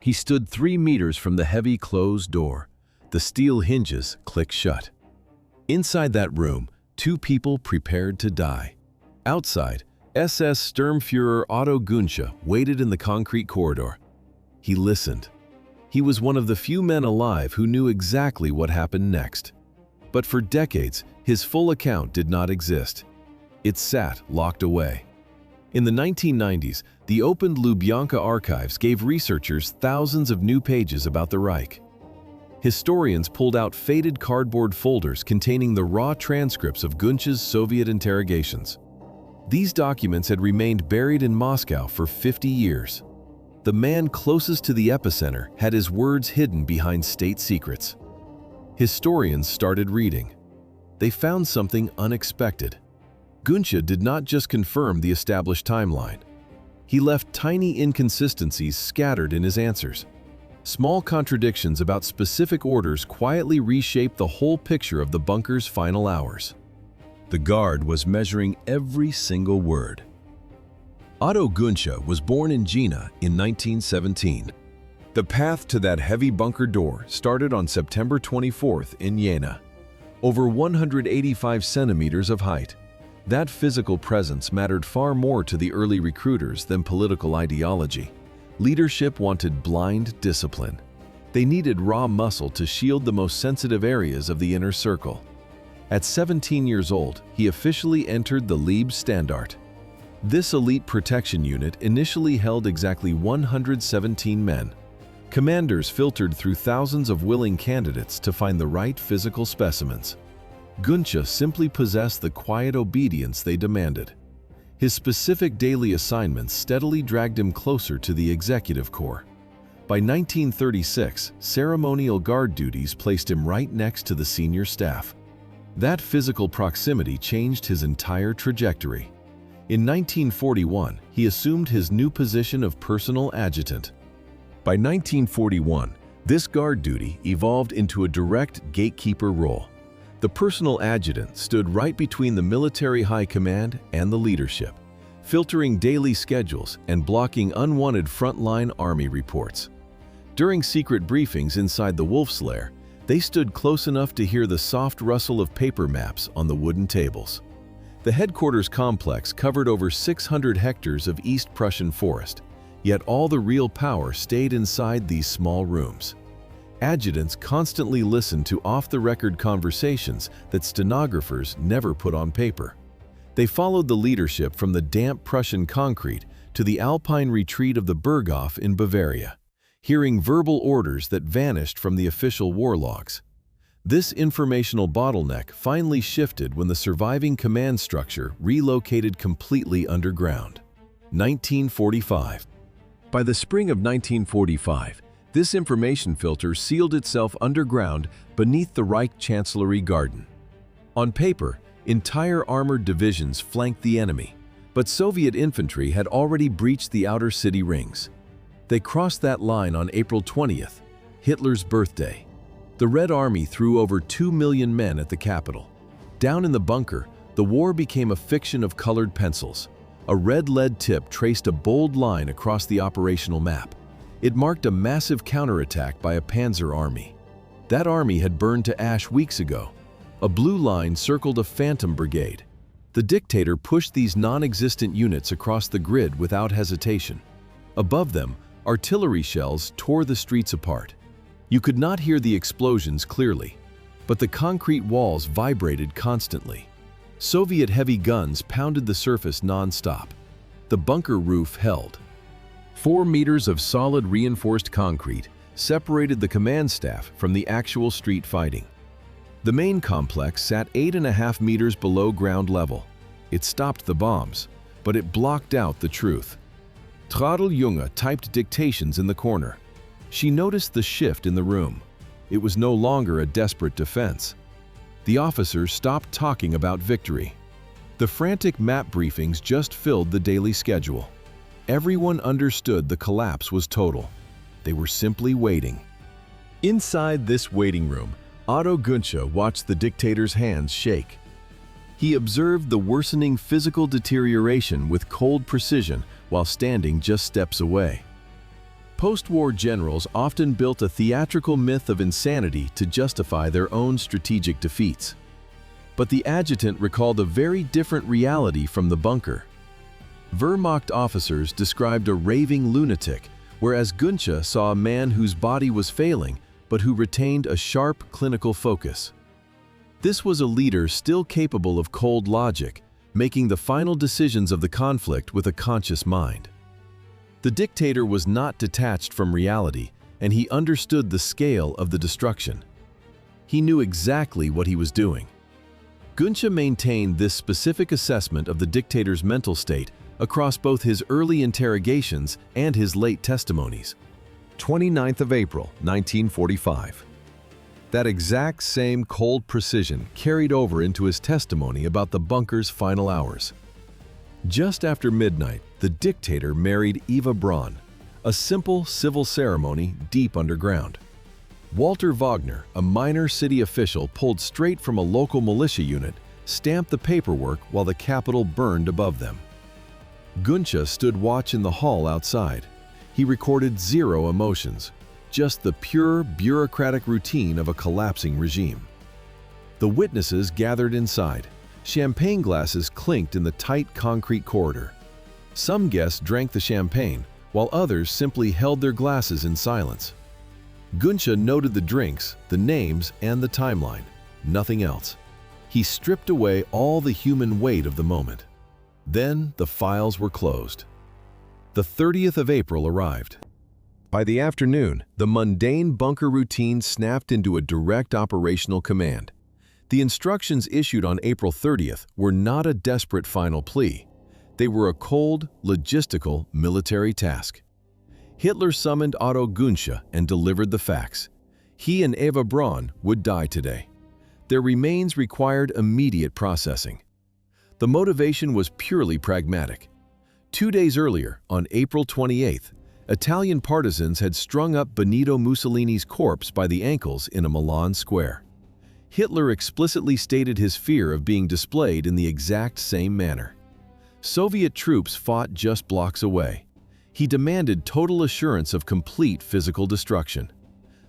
He stood 3 meters from the heavy closed door. The steel hinges clicked shut. Inside that room, 2 people prepared to die. Outside, SS Sturmführer Otto Günsche waited in the concrete corridor. He listened. He was one of the few men alive who knew exactly what happened next. But for decades, his full account did not exist. It sat locked away. In the 1990s, the opened Lubyanka archives gave researchers thousands of new pages about the Reich. Historians pulled out faded cardboard folders containing the raw transcripts of Günsche's Soviet interrogations. These documents had remained buried in Moscow for 50 years. The man closest to the epicenter had his words hidden behind state secrets. Historians started reading. They found something unexpected. Günsche did not just confirm the established timeline. He left tiny inconsistencies scattered in his answers. Small contradictions about specific orders quietly reshaped the whole picture of the bunker's final hours. The guard was measuring every single word. Otto Günsche was born in Jena in 1917. The path to that heavy bunker door started on September 24th in Jena. Over 185 centimeters of height. That physical presence mattered far more to the early recruiters than political ideology. Leadership wanted blind discipline. They needed raw muscle to shield the most sensitive areas of the inner circle. At 17 years old, he officially entered the Leibstandarte. This elite protection unit initially held exactly 117 men. Commanders filtered through thousands of willing candidates to find the right physical specimens. Günsche simply possessed the quiet obedience they demanded. His specific daily assignments steadily dragged him closer to the executive corps. By 1936, ceremonial guard duties placed him right next to the senior staff. That physical proximity changed his entire trajectory. In 1941, he assumed his new position of personal adjutant. By 1941, this guard duty evolved into a direct gatekeeper role. The personal adjutant stood right between the military high command and the leadership, filtering daily schedules and blocking unwanted frontline army reports. During secret briefings inside the Wolf's Lair, they stood close enough to hear the soft rustle of paper maps on the wooden tables. The headquarters complex covered over 600 hectares of East Prussian forest, yet all the real power stayed inside these small rooms. Adjutants constantly listened to off-the-record conversations that stenographers never put on paper. They followed the leadership from the damp Prussian concrete to the alpine retreat of the Berghof in Bavaria, hearing verbal orders that vanished from the official war logs. This informational bottleneck finally shifted when the surviving command structure relocated completely underground. 1945. By the spring of 1945, this information filter sealed itself underground beneath the Reich Chancellery Garden. On paper, entire armored divisions flanked the enemy, but Soviet infantry had already breached the outer city rings. They crossed that line on April 20th, Hitler's birthday. The Red Army threw over 2 million men at the capital. Down in the bunker, the war became a fiction of colored pencils. A red lead tip traced a bold line across the operational map. It marked a massive counterattack by a panzer army. That army had burned to ash weeks ago. A blue line circled a phantom brigade. The dictator pushed these non-existent units across the grid without hesitation. Above them, artillery shells tore the streets apart. You could not hear the explosions clearly, but the concrete walls vibrated constantly. Soviet heavy guns pounded the surface non-stop. The bunker roof held. 4 meters of solid reinforced concrete separated the command staff from the actual street fighting. The main complex sat 8.5 meters below ground level. It stopped the bombs, but it blocked out the truth. Traudl Junge typed dictations in the corner. She noticed the shift in the room. It was no longer a desperate defense. The officers stopped talking about victory. The frantic map briefings just filled the daily schedule. Everyone understood the collapse was total. They were simply waiting. Inside this waiting room, Otto Günsche watched the dictator's hands shake. He observed the worsening physical deterioration with cold precision while standing just steps away. Post-war generals often built a theatrical myth of insanity to justify their own strategic defeats. But the adjutant recalled a very different reality from the bunker. Wehrmacht officers described a raving lunatic, whereas Günsche saw a man whose body was failing, but who retained a sharp clinical focus. This was a leader still capable of cold logic, making the final decisions of the conflict with a conscious mind. The dictator was not detached from reality, and he understood the scale of the destruction. He knew exactly what he was doing. Günsche maintained this specific assessment of the dictator's mental state across both his early interrogations and his late testimonies. 29th of April, 1945. That exact same cold precision carried over into his testimony about the bunker's final hours. Just after midnight, the dictator married Eva Braun, a simple civil ceremony deep underground. Walter Wagner, a minor city official pulled straight from a local militia unit, stamped the paperwork while the Capitol burned above them. Günsche stood watch in the hall outside. He recorded zero emotions, just the pure bureaucratic routine of a collapsing regime. The witnesses gathered inside. Champagne glasses clinked in the tight concrete corridor. Some guests drank the champagne, while others simply held their glasses in silence. Günsche noted the drinks, the names, and the timeline. Nothing else. He stripped away all the human weight of the moment. Then the files were closed. The 30th of April arrived. By the afternoon, the mundane bunker routine snapped into a direct operational command. The instructions issued on April 30th were not a desperate final plea. They were a cold, logistical, military task. Hitler summoned Otto Günsche and delivered the facts. He and Eva Braun would die today. Their remains required immediate processing. The motivation was purely pragmatic. 2 days earlier, on April 28th, Italian partisans had strung up Benito Mussolini's corpse by the ankles in a Milan square. Hitler explicitly stated his fear of being displayed in the exact same manner. Soviet troops fought just blocks away. He demanded total assurance of complete physical destruction.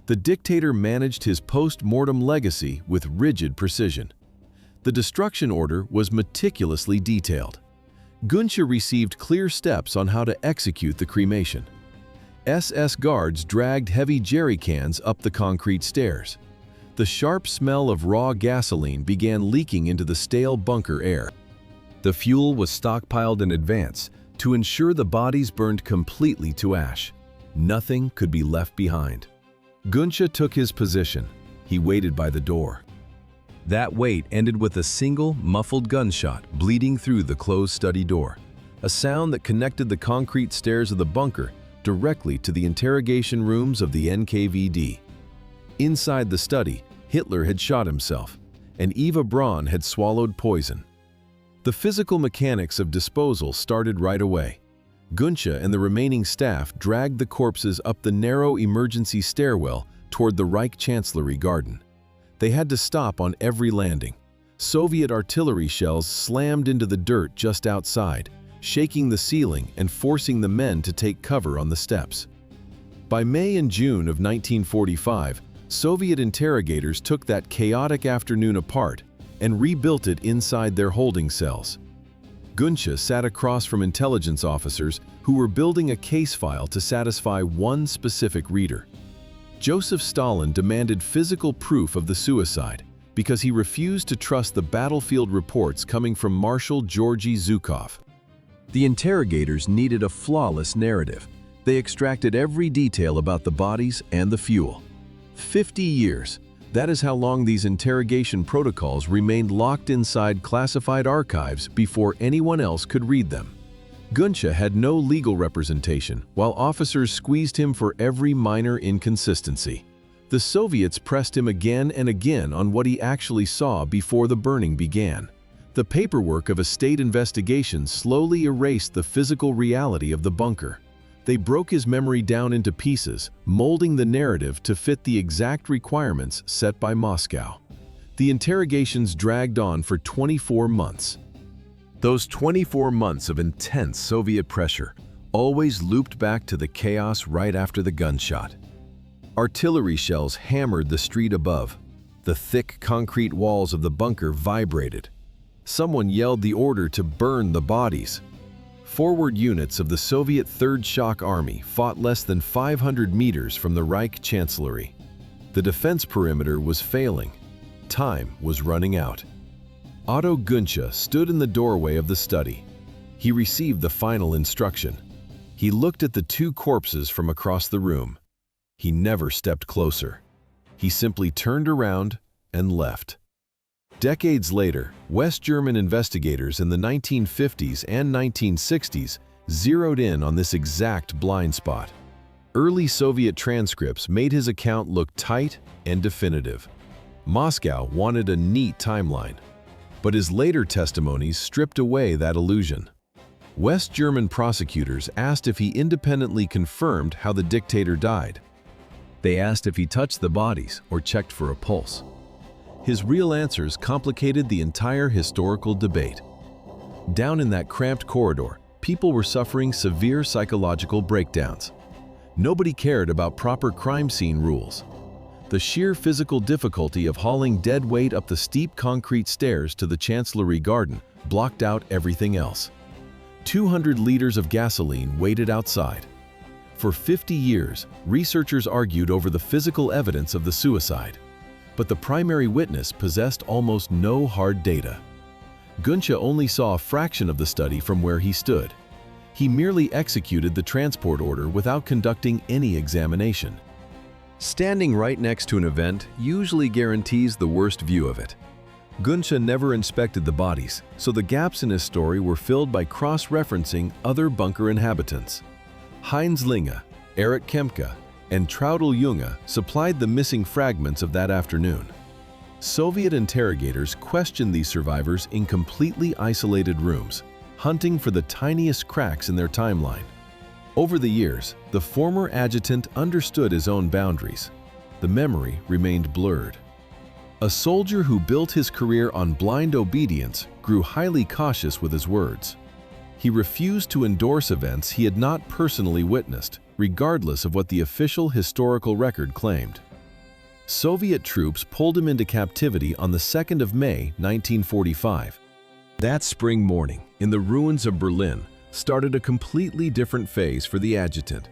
The dictator managed his post-mortem legacy with rigid precision. The destruction order was meticulously detailed. Günsche received clear steps on how to execute the cremation. SS guards dragged heavy jerry cans up the concrete stairs. The sharp smell of raw gasoline began leaking into the stale bunker air. The fuel was stockpiled in advance to ensure the bodies burned completely to ash. Nothing could be left behind. Günsche took his position. He waited by the door. That wait ended with a single, muffled gunshot bleeding through the closed study door, a sound that connected the concrete stairs of the bunker directly to the interrogation rooms of the NKVD. Inside the study, Hitler had shot himself, and Eva Braun had swallowed poison. The physical mechanics of disposal started right away. Günsche and the remaining staff dragged the corpses up the narrow emergency stairwell toward the Reich Chancellery garden. They had to stop on every landing. Soviet artillery shells slammed into the dirt just outside, shaking the ceiling and forcing the men to take cover on the steps. By May and June of 1945, Soviet interrogators took that chaotic afternoon apart and rebuilt it inside their holding cells. Günsche sat across from intelligence officers who were building a case file to satisfy one specific reader. Joseph Stalin demanded physical proof of the suicide because he refused to trust the battlefield reports coming from Marshal Georgy Zhukov. The interrogators needed a flawless narrative. They extracted every detail about the bodies and the fuel. 50 years. That is how long these interrogation protocols remained locked inside classified archives before anyone else could read them. Günsche had no legal representation, while officers squeezed him for every minor inconsistency. The Soviets pressed him again and again on what he actually saw before the burning began. The paperwork of a state investigation slowly erased the physical reality of the bunker. They broke his memory down into pieces, molding the narrative to fit the exact requirements set by Moscow. The interrogations dragged on for 24 months. Those 24 months of intense Soviet pressure, always looped back to the chaos right after the gunshot. Artillery shells hammered the street above. The thick concrete walls of the bunker vibrated. Someone yelled the order to burn the bodies. Forward units of the Soviet Third Shock Army fought less than 500 meters from the Reich Chancellery. The defense perimeter was failing. Time was running out. Otto Günsche stood in the doorway of the study. He received the final instruction. He looked at the two corpses from across the room. He never stepped closer. He simply turned around and left. Decades later, West German investigators in the 1950s and 1960s zeroed in on this exact blind spot. Early Soviet transcripts made his account look tight and definitive. Moscow wanted a neat timeline, but his later testimonies stripped away that illusion. West German prosecutors asked if he independently confirmed how the dictator died. They asked if he touched the bodies or checked for a pulse. His real answers complicated the entire historical debate. Down in that cramped corridor, people were suffering severe psychological breakdowns. Nobody cared about proper crime scene rules. The sheer physical difficulty of hauling dead weight up the steep concrete stairs to the Chancellery Garden blocked out everything else. 200 liters of gasoline waited outside. For 50 years, researchers argued over the physical evidence of the suicide. But the primary witness possessed almost no hard data. Günsche only saw a fraction of the study from where he stood. He merely executed the transport order without conducting any examination. Standing right next to an event usually guarantees the worst view of it. Günsche never inspected the bodies, so the gaps in his story were filled by cross-referencing other bunker inhabitants. Heinz Linge, Erich Kempke, and Traudl Junge supplied the missing fragments of that afternoon. Soviet interrogators questioned these survivors in completely isolated rooms, hunting for the tiniest cracks in their timeline. Over the years, the former adjutant understood his own boundaries. The memory remained blurred. A soldier who built his career on blind obedience grew highly cautious with his words. He refused to endorse events he had not personally witnessed, regardless of what the official historical record claimed. Soviet troops pulled him into captivity on the 2nd of May, 1945. That spring morning, in the ruins of Berlin, started a completely different phase for the adjutant.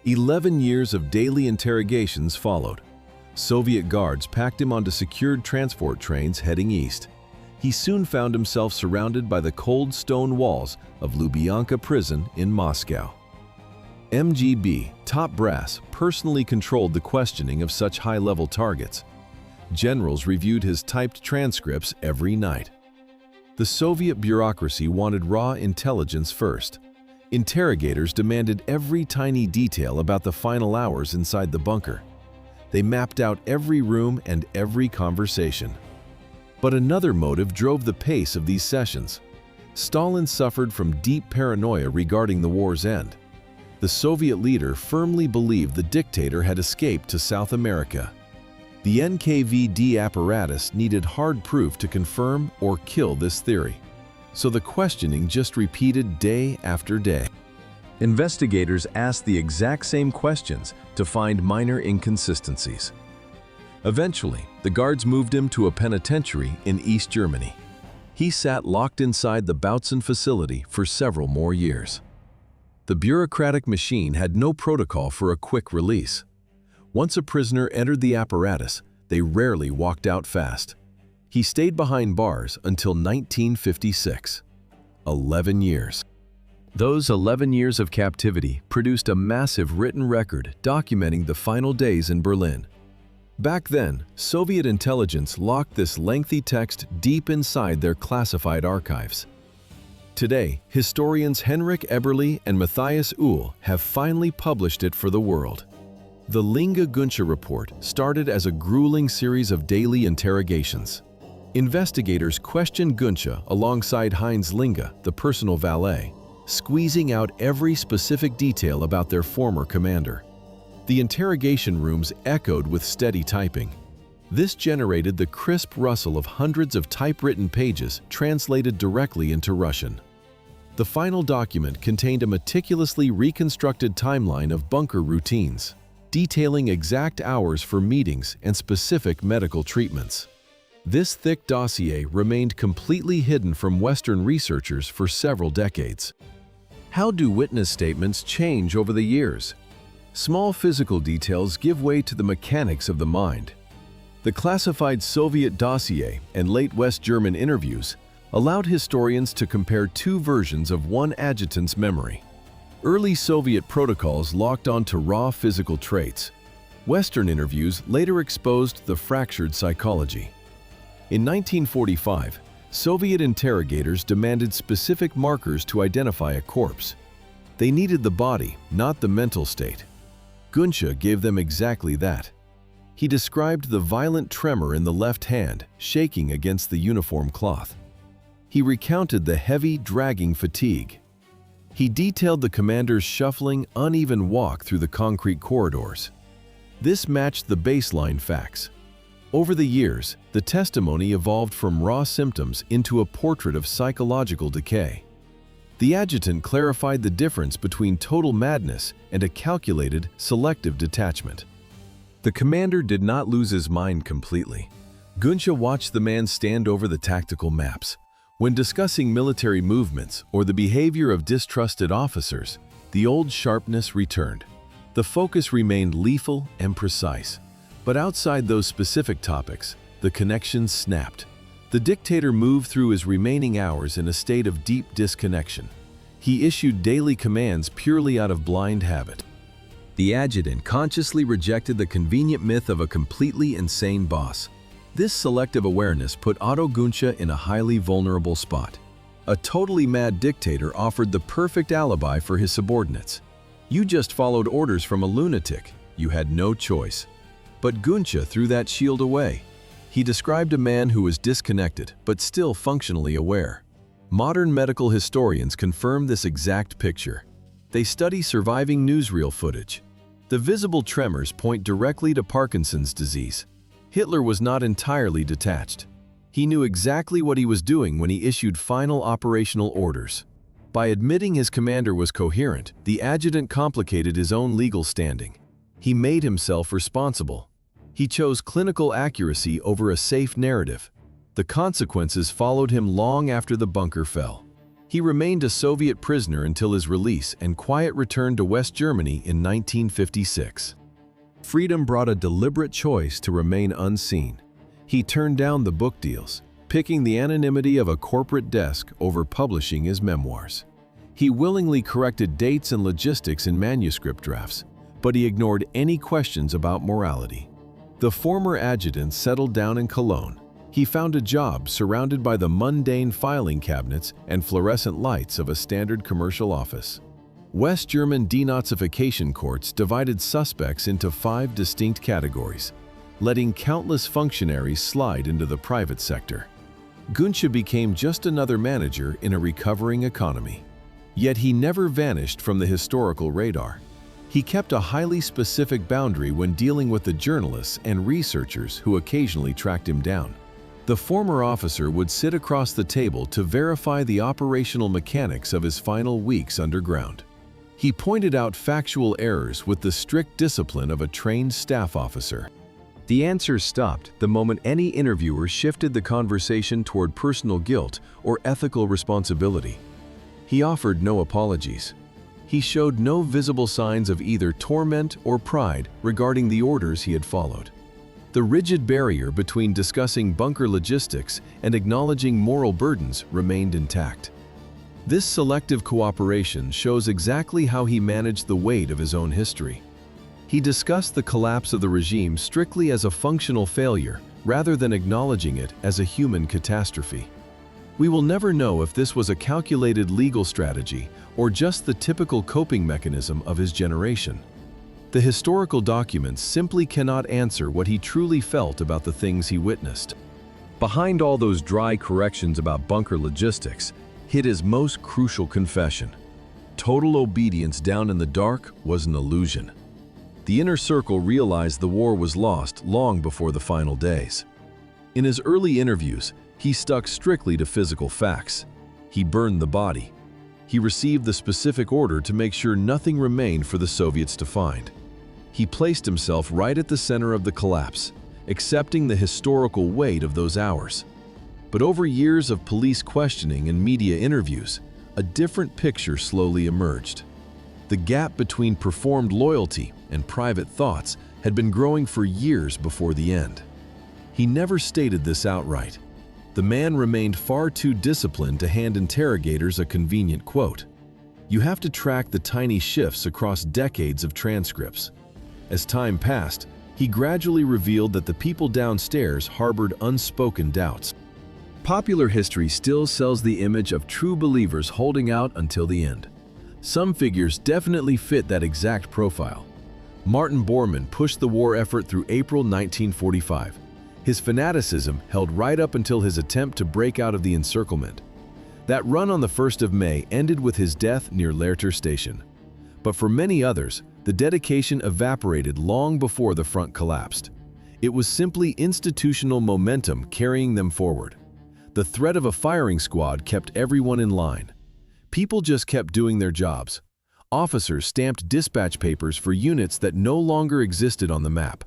11 years of daily interrogations followed. Soviet guards packed him onto secured transport trains heading east. He soon found himself surrounded by the cold stone walls of Lubyanka prison in Moscow. MGB, top brass, personally controlled the questioning of such high-level targets. Generals reviewed his typed transcripts every night. The Soviet bureaucracy wanted raw intelligence first. Interrogators demanded every tiny detail about the final hours inside the bunker. They mapped out every room and every conversation. But another motive drove the pace of these sessions. Stalin suffered from deep paranoia regarding the war's end. The Soviet leader firmly believed the dictator had escaped to South America. The NKVD apparatus needed hard proof to confirm or kill this theory. So the questioning just repeated day after day. Investigators asked the exact same questions to find minor inconsistencies. Eventually, the guards moved him to a penitentiary in East Germany. He sat locked inside the Bautzen facility for several more years. The bureaucratic machine had no protocol for a quick release. Once a prisoner entered the apparatus, they rarely walked out fast. He stayed behind bars until 1956. 11 years. Those 11 years of captivity produced a massive written record documenting the final days in Berlin. Back then, Soviet intelligence locked this lengthy text deep inside their classified archives. Today, historians Henrik Eberle and Matthias Uhl have finally published it for the world. The Linge-Günsche report started as a grueling series of daily interrogations. Investigators questioned Günsche alongside Heinz Linge, the personal valet, squeezing out every specific detail about their former commander. The interrogation rooms echoed with steady typing. This generated the crisp rustle of hundreds of typewritten pages translated directly into Russian. The final document contained a meticulously reconstructed timeline of bunker routines, detailing exact hours for meetings and specific medical treatments. This thick dossier remained completely hidden from Western researchers for several decades. How do witness statements change over the years? Small physical details give way to the mechanics of the mind. The classified Soviet dossier and late West German interviews allowed historians to compare two versions of one adjutant's memory. Early Soviet protocols locked onto raw physical traits. Western interviews later exposed the fractured psychology. In 1945, Soviet interrogators demanded specific markers to identify a corpse. They needed the body, not the mental state. Günsche gave them exactly that. He described the violent tremor in the left hand, shaking against the uniform cloth. He recounted the heavy, dragging fatigue. He detailed the commander's shuffling, uneven walk through the concrete corridors. This matched the baseline facts. Over the years, the testimony evolved from raw symptoms into a portrait of psychological decay. The adjutant clarified the difference between total madness and a calculated, selective detachment. The commander did not lose his mind completely. Günsche watched the man stand over the tactical maps. When discussing military movements or the behavior of distrusted officers, the old sharpness returned. The focus remained lethal and precise. But outside those specific topics, the connections snapped. The dictator moved through his remaining hours in a state of deep disconnection. He issued daily commands purely out of blind habit. The adjutant consciously rejected the convenient myth of a completely insane boss. This selective awareness put Otto Günsche in a highly vulnerable spot. A totally mad dictator offered the perfect alibi for his subordinates. You just followed orders from a lunatic. You had no choice. But Günsche threw that shield away. He described a man who was disconnected, but still functionally aware. Modern medical historians confirm this exact picture. They study surviving newsreel footage. The visible tremors point directly to Parkinson's disease. Hitler was not entirely detached. He knew exactly what he was doing when he issued final operational orders. By admitting his commander was coherent, the adjutant complicated his own legal standing. He made himself responsible. He chose clinical accuracy over a safe narrative. The consequences followed him long after the bunker fell. He remained a Soviet prisoner until his release and quiet return to West Germany in 1956. Freedom brought a deliberate choice to remain unseen. He turned down the book deals, picking the anonymity of a corporate desk over publishing his memoirs. He willingly corrected dates and logistics in manuscript drafts, but he ignored any questions about morality. The former adjutant settled down in Cologne. He found a job surrounded by the mundane filing cabinets and fluorescent lights of a standard commercial office. West German denazification courts divided suspects into 5 distinct categories, letting countless functionaries slide into the private sector. Günsche became just another manager in a recovering economy. Yet he never vanished from the historical radar. He kept a highly specific boundary when dealing with the journalists and researchers who occasionally tracked him down. The former officer would sit across the table to verify the operational mechanics of his final weeks underground. He pointed out factual errors with the strict discipline of a trained staff officer. The answers stopped the moment any interviewer shifted the conversation toward personal guilt or ethical responsibility. He offered no apologies. He showed no visible signs of either torment or pride regarding the orders he had followed. The rigid barrier between discussing bunker logistics and acknowledging moral burdens remained intact. This selective cooperation shows exactly how he managed the weight of his own history. He discussed the collapse of the regime strictly as a functional failure, rather than acknowledging it as a human catastrophe. We will never know if this was a calculated legal strategy or just the typical coping mechanism of his generation. The historical documents simply cannot answer what he truly felt about the things he witnessed. Behind all those dry corrections about bunker logistics hid his most crucial confession. Total obedience down in the dark was an illusion. The inner circle realized the war was lost long before the final days. In his early interviews, he stuck strictly to physical facts. He burned the body. He received the specific order to make sure nothing remained for the Soviets to find. He placed himself right at the center of the collapse, accepting the historical weight of those hours. But over years of police questioning and media interviews, a different picture slowly emerged. The gap between performed loyalty and private thoughts had been growing for years before the end. He never stated this outright. The man remained far too disciplined to hand interrogators a convenient quote. You have to track the tiny shifts across decades of transcripts. As time passed, he gradually revealed that the people downstairs harbored unspoken doubts. Popular history still sells the image of true believers holding out until the end. Some figures definitely fit that exact profile. Martin Bormann pushed the war effort through April 1945. His fanaticism held right up until his attempt to break out of the encirclement. That run on the 1st of May ended with his death near Lehrter Station. But for many others, the dedication evaporated long before the front collapsed. It was simply institutional momentum carrying them forward. The threat of a firing squad kept everyone in line. People just kept doing their jobs. Officers stamped dispatch papers for units that no longer existed on the map.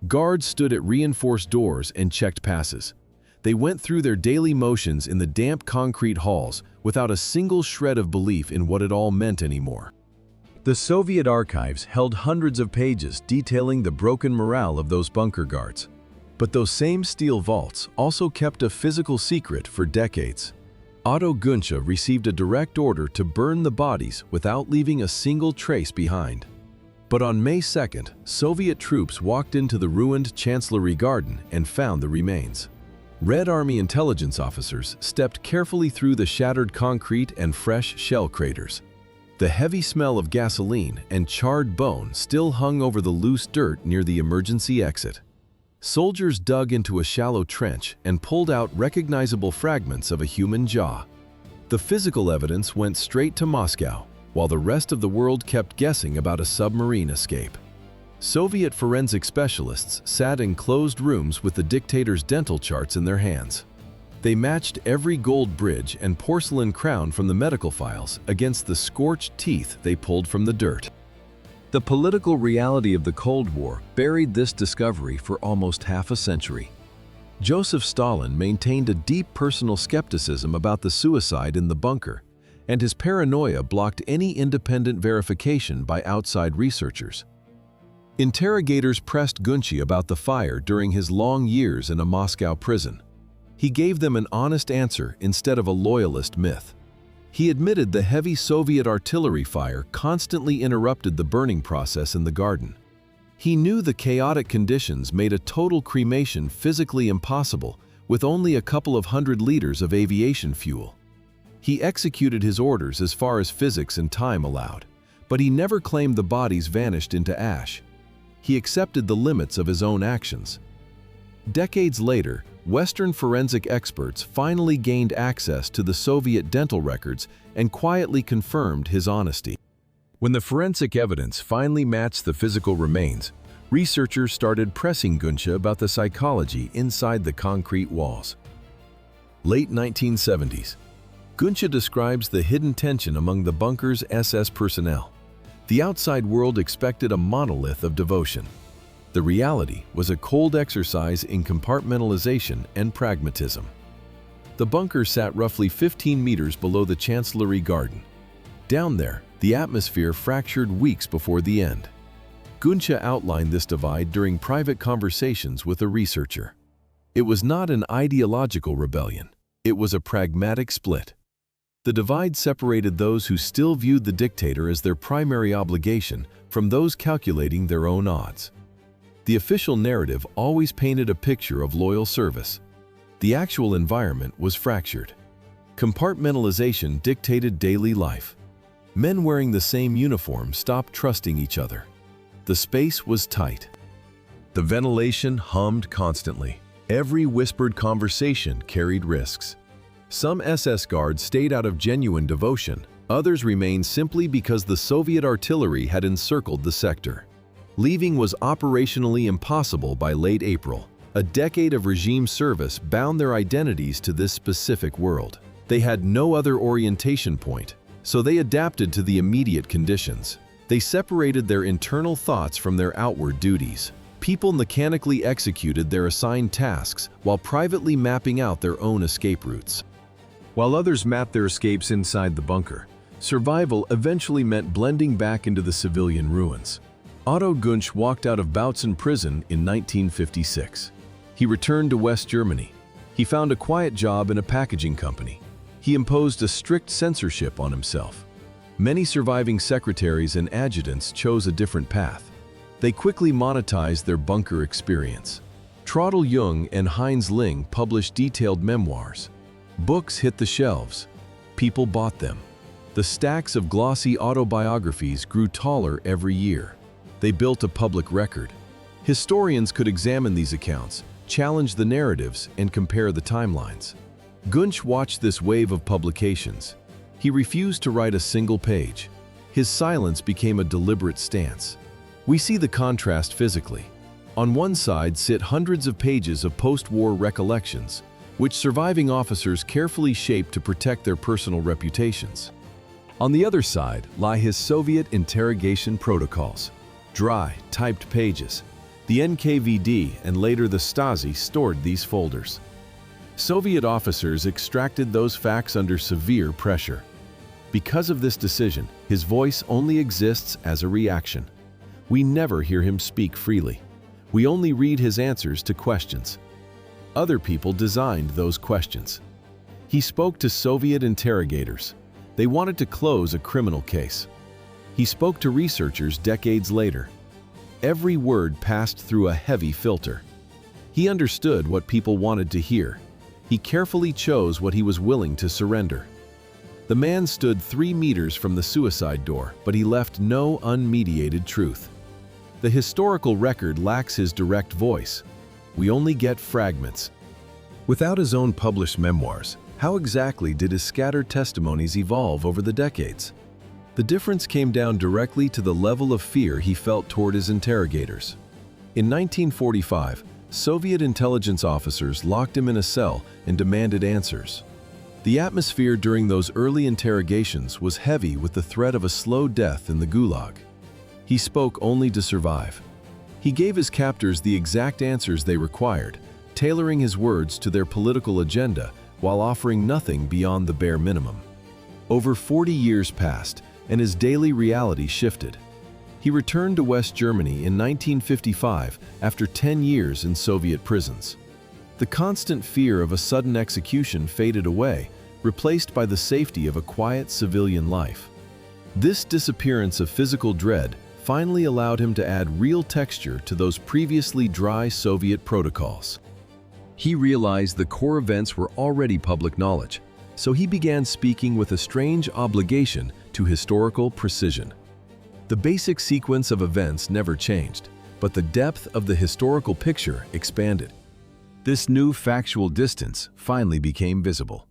Guards stood at reinforced doors and checked passes. They went through their daily motions in the damp concrete halls without a single shred of belief in what it all meant anymore. The Soviet archives held hundreds of pages detailing the broken morale of those bunker guards. But those same steel vaults also kept a physical secret for decades. Otto Günsche received a direct order to burn the bodies without leaving a single trace behind. But on May 2nd, Soviet troops walked into the ruined Chancellery Garden and found the remains. Red Army intelligence officers stepped carefully through the shattered concrete and fresh shell craters. The heavy smell of gasoline and charred bone still hung over the loose dirt near the emergency exit. Soldiers dug into a shallow trench and pulled out recognizable fragments of a human jaw. The physical evidence went straight to Moscow, while the rest of the world kept guessing about a submarine escape. Soviet forensic specialists sat in closed rooms with the dictator's dental charts in their hands. They matched every gold bridge and porcelain crown from the medical files against the scorched teeth they pulled from the dirt. The political reality of the Cold War buried this discovery for almost half a century. Joseph Stalin maintained a deep personal skepticism about the suicide in the bunker, and his paranoia blocked any independent verification by outside researchers. Interrogators pressed Günsche about the fire during his long years in a Moscow prison. He gave them an honest answer instead of a loyalist myth. He admitted the heavy Soviet artillery fire constantly interrupted the burning process in the garden. He knew the chaotic conditions made a total cremation physically impossible with only a couple of hundred liters of aviation fuel. He executed his orders as far as physics and time allowed, but he never claimed the bodies vanished into ash. He accepted the limits of his own actions. Decades later, Western forensic experts finally gained access to the Soviet dental records and quietly confirmed his honesty. When the forensic evidence finally matched the physical remains, researchers started pressing Günsche about the psychology inside the concrete walls. Late 1970s. Günsche describes the hidden tension among the bunker's SS personnel. The outside world expected a monolith of devotion. The reality was a cold exercise in compartmentalization and pragmatism. The bunker sat roughly 15 meters below the Chancellery Garden. Down there, the atmosphere fractured weeks before the end. Günsche outlined this divide during private conversations with a researcher. It was not an ideological rebellion. It was a pragmatic split. The divide separated those who still viewed the dictator as their primary obligation from those calculating their own odds. The official narrative always painted a picture of loyal service. The actual environment was fractured. Compartmentalization dictated daily life. Men wearing the same uniform stopped trusting each other. The space was tight. The ventilation hummed constantly. Every whispered conversation carried risks. Some SS guards stayed out of genuine devotion. Others remained simply because the Soviet artillery had encircled the sector. Leaving was operationally impossible by late April. A decade of regime service bound their identities to this specific world. They had no other orientation point. so they adapted to the immediate conditions. They separated their internal thoughts from their outward duties. People mechanically executed their assigned tasks while privately mapping out their own escape routes. While others mapped their escapes inside the bunker, survival eventually meant blending back into the civilian ruins. Otto Günsche walked out of Bautzen prison in 1956. He returned to West Germany. He found a quiet job in a packaging company. He imposed a strict censorship on himself. Many surviving secretaries and adjutants chose a different path. They quickly monetized their bunker experience. Trottel Jung and Heinz Ling published detailed memoirs. Books hit the shelves. People bought them. The stacks of glossy autobiographies grew taller every year. They built a public record. Historians could examine these accounts, challenge the narratives, and compare the timelines. Günsche watched this wave of publications. He refused to write a single page. His silence became a deliberate stance. We see the contrast physically. On one side sit hundreds of pages of post-war recollections, which surviving officers carefully shaped to protect their personal reputations. On the other side lie his Soviet interrogation protocols. Dry, typed pages. The NKVD and later the Stasi stored these folders. Soviet officers extracted those facts under severe pressure. Because of this decision, his voice only exists as a reaction. We never hear him speak freely. We only read his answers to questions. Other people designed those questions. He spoke to Soviet interrogators. They wanted to close a criminal case. He spoke to researchers decades later. Every word passed through a heavy filter. He understood what people wanted to hear. He carefully chose what he was willing to surrender. The man stood 3 meters from the suicide door, but he left no unmediated truth. The historical record lacks his direct voice. We only get fragments. Without his own published memoirs, how exactly did his scattered testimonies evolve over the decades? The difference came down directly to the level of fear he felt toward his interrogators. In 1945, Soviet intelligence officers locked him in a cell and demanded answers. The atmosphere during those early interrogations was heavy with the threat of a slow death in the Gulag. He spoke only to survive. He gave his captors the exact answers they required, tailoring his words to their political agenda while offering nothing beyond the bare minimum. Over 40 years passed, and his daily reality shifted. He returned to West Germany in 1955 after 10 years in Soviet prisons. The constant fear of a sudden execution faded away, replaced by the safety of a quiet civilian life. This disappearance of physical dread finally allowed him to add real texture to those previously dry Soviet protocols. He realized the core events were already public knowledge, so he began speaking with a strange obligation to historical precision. The basic sequence of events never changed, but the depth of the historical picture expanded. This new factual distance finally became visible.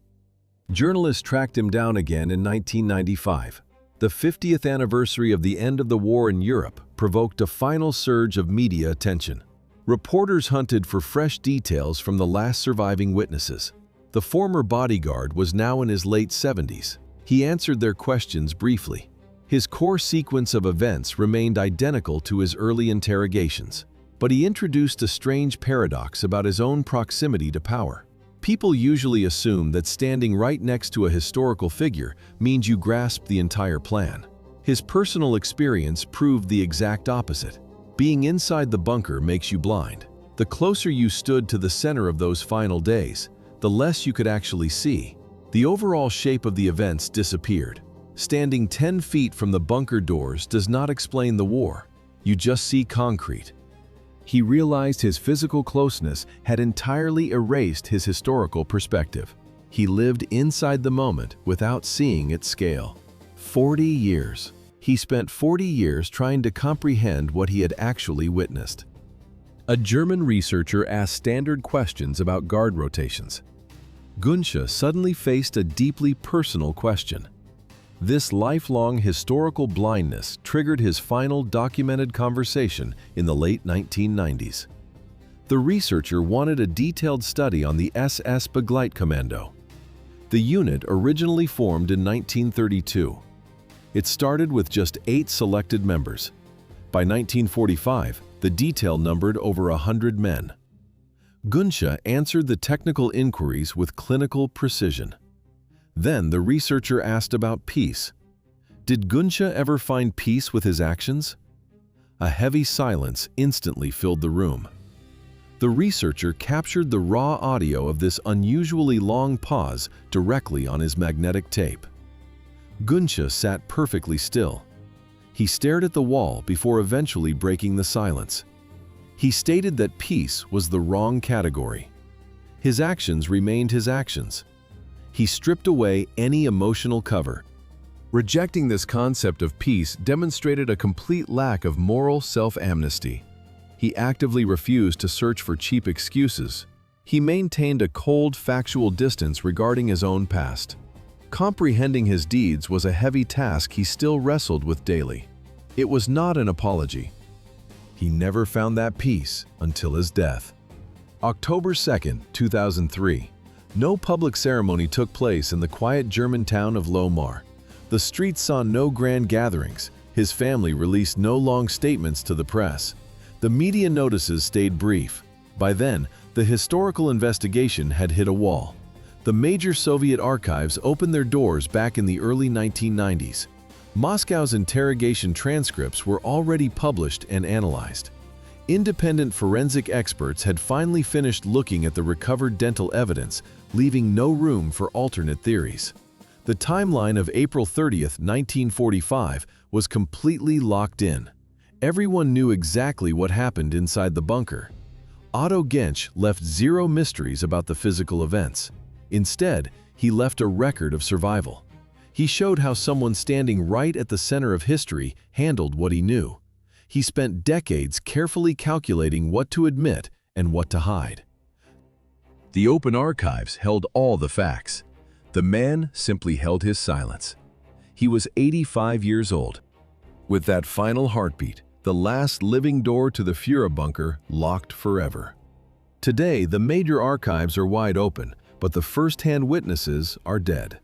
Journalists tracked him down again in 1995. The 50th anniversary of the end of the war in Europe provoked a final surge of media attention. Reporters hunted for fresh details from the last surviving witnesses. The former bodyguard was now in his late 70s. He answered their questions briefly. His core sequence of events remained identical to his early interrogations, but he introduced a strange paradox about his own proximity to power. People usually assume that standing right next to a historical figure means you grasp the entire plan. His personal experience proved the exact opposite. Being inside the bunker makes you blind. The closer you stood to the center of those final days, the less you could actually see. The overall shape of the events disappeared. Standing 10 feet from the bunker doors does not explain the war. You just see concrete. He realized his physical closeness had entirely erased his historical perspective. He lived inside the moment without seeing its scale. 40 years. He spent 40 years trying to comprehend what he had actually witnessed. A German researcher asked standard questions about guard rotations. Günsche suddenly faced a deeply personal question. This lifelong historical blindness triggered his final documented conversation in the late 1990s. The researcher wanted a detailed study on the SS Begleitkommando. The unit originally formed in 1932. It started with just 8 selected members. By 1945, the detail numbered over 100 men. Günsche answered the technical inquiries with clinical precision. Then the researcher asked about peace. Did Günsche ever find peace with his actions? A heavy silence instantly filled the room. The researcher captured the raw audio of this unusually long pause directly on his magnetic tape. Günsche sat perfectly still. He stared at the wall before eventually breaking the silence. He stated that peace was the wrong category. His actions remained his actions. He stripped away any emotional cover. Rejecting this concept of peace demonstrated a complete lack of moral self-amnesty. He actively refused to search for cheap excuses. He maintained a cold, factual distance regarding his own past. Comprehending his deeds was a heavy task he still wrestled with daily. It was not an apology. He never found that peace until his death. October 2, 2003. No public ceremony took place in the quiet German town of Lohmar. The streets saw no grand gatherings. His family released no long statements to the press. The media notices stayed brief. By then, the historical investigation had hit a wall. The major Soviet archives opened their doors back in the early 1990s. Moscow's interrogation transcripts were already published and analyzed. Independent forensic experts had finally finished looking at the recovered dental evidence, leaving no room for alternate theories. The timeline of April 30, 1945 was completely locked in. Everyone knew exactly what happened inside the bunker. Otto Günsche left zero mysteries about the physical events. Instead, he left a record of survival. He showed how someone standing right at the center of history handled what he knew. He spent decades carefully calculating what to admit and what to hide. The open archives held all the facts. The man simply held his silence. He was 85 years old. With that final heartbeat, the last living door to the Führerbunker locked forever. Today, the major archives are wide open, but the first-hand witnesses are dead.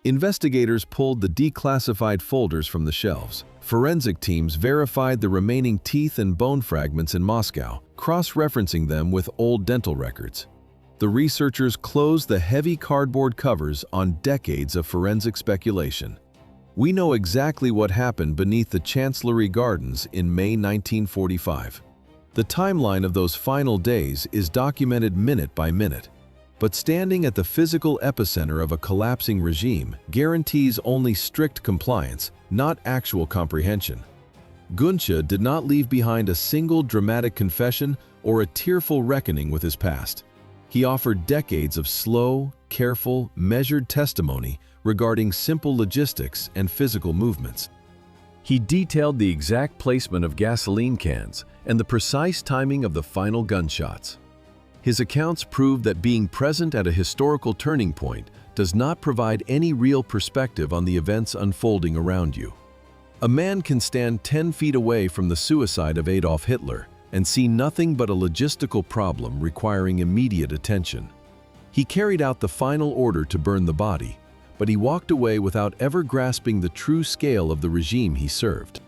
Investigators pulled the declassified folders from the shelves. Forensic teams verified the remaining teeth and bone fragments in Moscow, cross-referencing them with old dental records. The researchers closed the heavy cardboard covers on decades of forensic speculation. We know exactly what happened beneath the Chancellery Gardens in May 1945. The timeline of those final days is documented minute by minute. But standing at the physical epicenter of a collapsing regime guarantees only strict compliance, not actual comprehension. Günsche did not leave behind a single dramatic confession or a tearful reckoning with his past. He offered decades of slow, careful, measured testimony regarding simple logistics and physical movements. He detailed the exact placement of gasoline cans and the precise timing of the final gunshots. His accounts prove that being present at a historical turning point does not provide any real perspective on the events unfolding around you. A man can stand 10 feet away from the suicide of Adolf Hitler and see nothing but a logistical problem requiring immediate attention. He carried out the final order to burn the body, but he walked away without ever grasping the true scale of the regime he served.